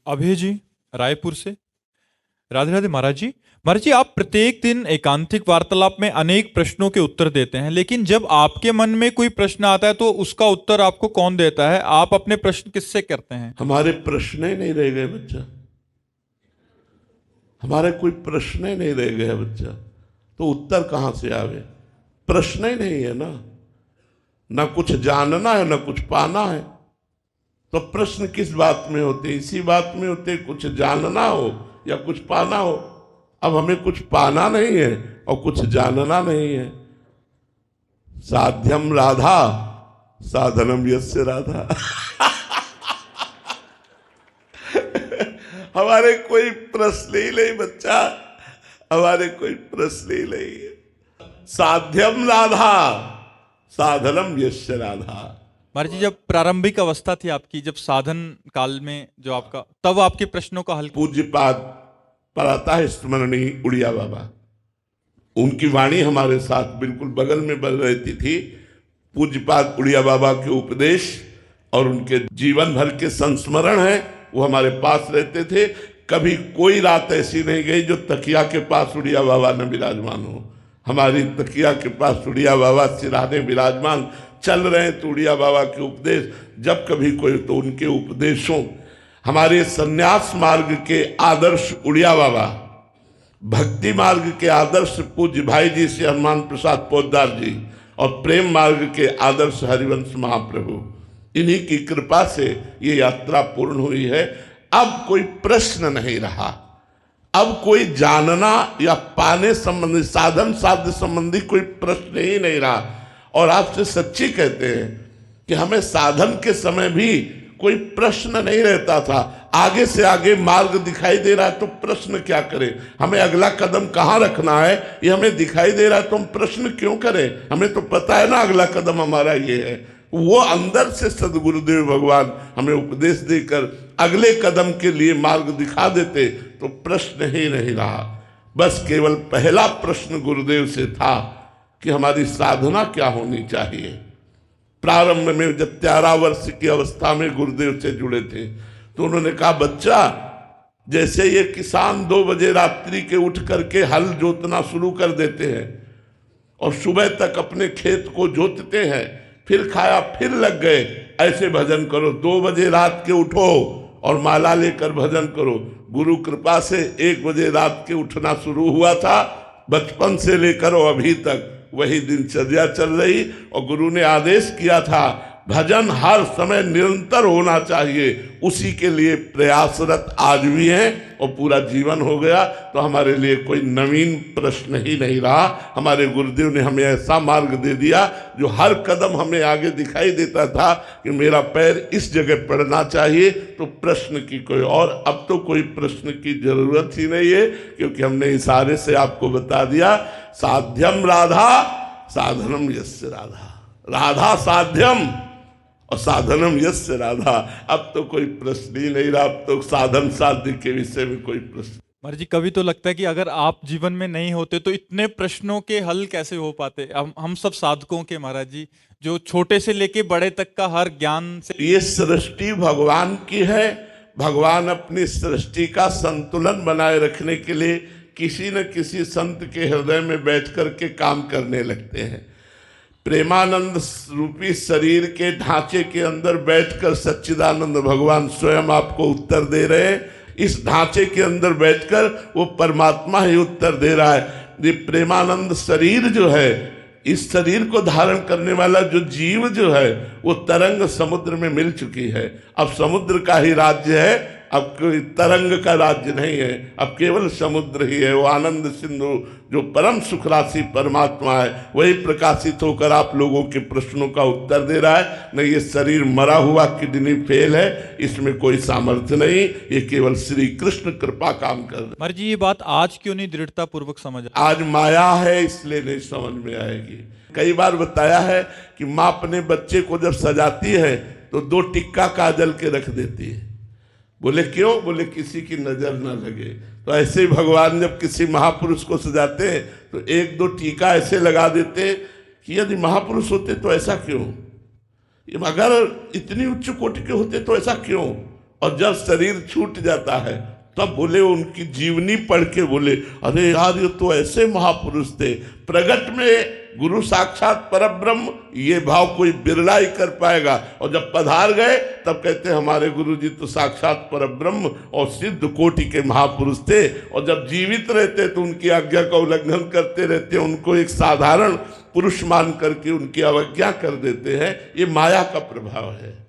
अभय जी, रायपुर से। राधे राधे महाराज जी। महाराज जी, आप प्रत्येक दिन एकांतिक वार्तालाप में अनेक प्रश्नों के उत्तर देते हैं, लेकिन जब आपके मन में कोई प्रश्न आता है तो उसका उत्तर आपको कौन देता है? आप अपने प्रश्न किससे करते हैं? हमारे प्रश्न ही नहीं रह गए बच्चा, हमारे कोई प्रश्न ही नहीं रह गए बच्चा, तो उत्तर कहां से आवे? प्रश्न ही नहीं है ना कुछ जानना है ना कुछ पाना है, तो प्रश्न किस बात में होते? इसी बात में होते, कुछ जानना हो या कुछ पाना हो। अब हमें कुछ पाना नहीं है और कुछ जानना नहीं है। साध्यम राधा साधनम यस्य राधा। हमारे कोई प्रश्न ही नहीं बच्चा, हमारे कोई प्रश्न ही नहीं है। साध्यम राधा साधनम यस्य राधा। महाराज जी, जब प्रारंभिक अवस्था थी आपकी, जब साधन काल में जो आपका, तब आपके प्रश्नों का हल पूज्यपाद पढ़ाता है स्मरणीय उड़िया बाबा, उनकी वाणी हमारे साथ बिल्कुल बगल में बल रहती थी। पूज्यपाद उड़िया बाबा के उपदेश और उनके जीवन भर के संस्मरण हैं, वो हमारे पास रहते थे। कभी कोई रात ऐसी नहीं गई जो तकिया के पास उड़िया बाबा न विराजमान हो। हमारी तकिया के पास उड़िया बाबा सिरहाने विराजमान, चल रहे हैं तो उड़िया बाबा के उपदेश, जब कभी कोई तो उनके उपदेशों। हमारे सन्यास मार्ग के आदर्श उड़िया बाबा, भक्ति मार्ग के आदर्श पूज्य भाई जी से हनुमान प्रसाद पोद्दार जी, और प्रेम मार्ग के आदर्श हरिवंश महाप्रभु, इन्हीं की कृपा से ये यात्रा पूर्ण हुई है। अब कोई प्रश्न नहीं रहा, अब कोई जानना या पाने संबंधी, साधन साध्य संबंधी कोई प्रश्न ही नहीं रहा। और आपसे सच्ची कहते हैं कि हमें साधन के समय भी कोई प्रश्न नहीं रहता था। आगे से आगे मार्ग दिखाई दे रहा है तो प्रश्न क्या करें? हमें अगला कदम कहाँ रखना है ये हमें दिखाई दे रहा है तो हम प्रश्न क्यों करें? हमें तो पता है ना अगला कदम हमारा ये है। वो अंदर से सदगुरुदेव भगवान हमें उपदेश देकर अगले कदम के लिए मार्ग दिखा देते तो प्रश्न ही नहीं रहा। बस केवल पहला प्रश्न गुरुदेव से था कि हमारी साधना क्या होनी चाहिए। प्रारंभ में जब 13 वर्ष की अवस्था में गुरुदेव से जुड़े थे तो उन्होंने कहा, बच्चा, जैसे ये किसान 2 बजे रात्रि के उठ करके हल जोतना शुरू कर देते हैं और सुबह तक अपने खेत को जोतते हैं, फिर खाया फिर लग गए, ऐसे भजन करो। 2 बजे रात के उठो और माला लेकर भजन करो। गुरु कृपा से 1 बजे रात के उठना शुरू हुआ था, बचपन से लेकर अभी तक वही दिनचर्या चल रही। और गुरु ने आदेश किया था भजन हर समय निरंतर होना चाहिए, उसी के लिए प्रयासरत आज भी हैं और पूरा जीवन हो गया। तो हमारे लिए कोई नवीन प्रश्न ही नहीं रहा। हमारे गुरुदेव ने हमें ऐसा मार्ग दे दिया जो हर कदम हमें आगे दिखाई देता था कि मेरा पैर इस जगह पड़ना चाहिए। तो प्रश्न की कोई, और अब तो कोई प्रश्न की जरूरत ही नहीं है, क्योंकि हमने इशारे से आपको बता दिया, साध्यम राधा साधनम यस्य राधा। राधा साध्यम और साधनम यस्य राधा। अब तो कोई प्रश्न ही नहीं रहा, अब तो साधन साध्य के विषय में कोई प्रश्न। महाराज जी, कभी तो लगता है कि अगर आप जीवन में नहीं होते तो इतने प्रश्नों के हल कैसे हो पाते? हम सब साधकों के, महाराज जी, जो छोटे से लेके बड़े तक का हर ज्ञान से। ये सृष्टि भगवान की है। भगवान अपनी सृष्टि का संतुलन बनाए रखने के लिए किसी न किसी संत के हृदय में बैठ करके काम करने लगते हैं। प्रेमानंद रूपी शरीर के ढांचे के अंदर बैठकर सच्चिदानंद भगवान स्वयं आपको उत्तर दे रहे हैं। इस ढांचे के अंदर बैठकर वो परमात्मा ही उत्तर दे रहा है। ये प्रेमानंद शरीर जो है, इस शरीर को धारण करने वाला जो जीव जो है, वो तरंग समुद्र में मिल चुकी है। अब समुद्र का ही राज्य है, अब कोई तरंग का राज्य नहीं है, अब केवल समुद्र ही है। वो आनंद सिंधु जो परम सुख राशि परमात्मा है, वही प्रकाशित होकर आप लोगों के प्रश्नों का उत्तर दे रहा है। नहीं, ये शरीर मरा हुआ किडनी फेल है, इसमें कोई सामर्थ्य नहीं, ये केवल श्री कृष्ण कृपा काम कर रहे। महाराज जी, ये बात आज क्यों नहीं दृढ़ता पूर्वक समझ? आज माया है इसलिए नहीं समझ में आएगी। कई बार बताया है कि माँ अपने बच्चे को जब सजाती है तो 2 टिक्का काजल के रख देती है। बोले क्यों? बोले किसी की नजर ना लगे। तो ऐसे ही भगवान जब किसी महापुरुष को सजाते हैं तो 1-2 टीका ऐसे लगा देते कि यदि महापुरुष होते तो ऐसा क्यों, अगर इतनी उच्च कोटि के होते तो ऐसा क्यों। और जब शरीर छूट जाता है तब बोले, उनकी जीवनी पढ़ के बोले, अरे यार ये तो ऐसे महापुरुष थे, प्रगट में गुरु साक्षात परब्रह्म, ये भाव कोई बिरला ही कर पाएगा। और जब पधार गए तब कहते हमारे गुरु जी तो साक्षात परब्रह्म और सिद्ध कोटि के महापुरुष थे, और जब जीवित रहते तो उनकी आज्ञा का उल्लंघन करते रहते, उनको एक साधारण पुरुष मान करके उनकी अवज्ञा कर देते हैं। ये माया का प्रभाव है।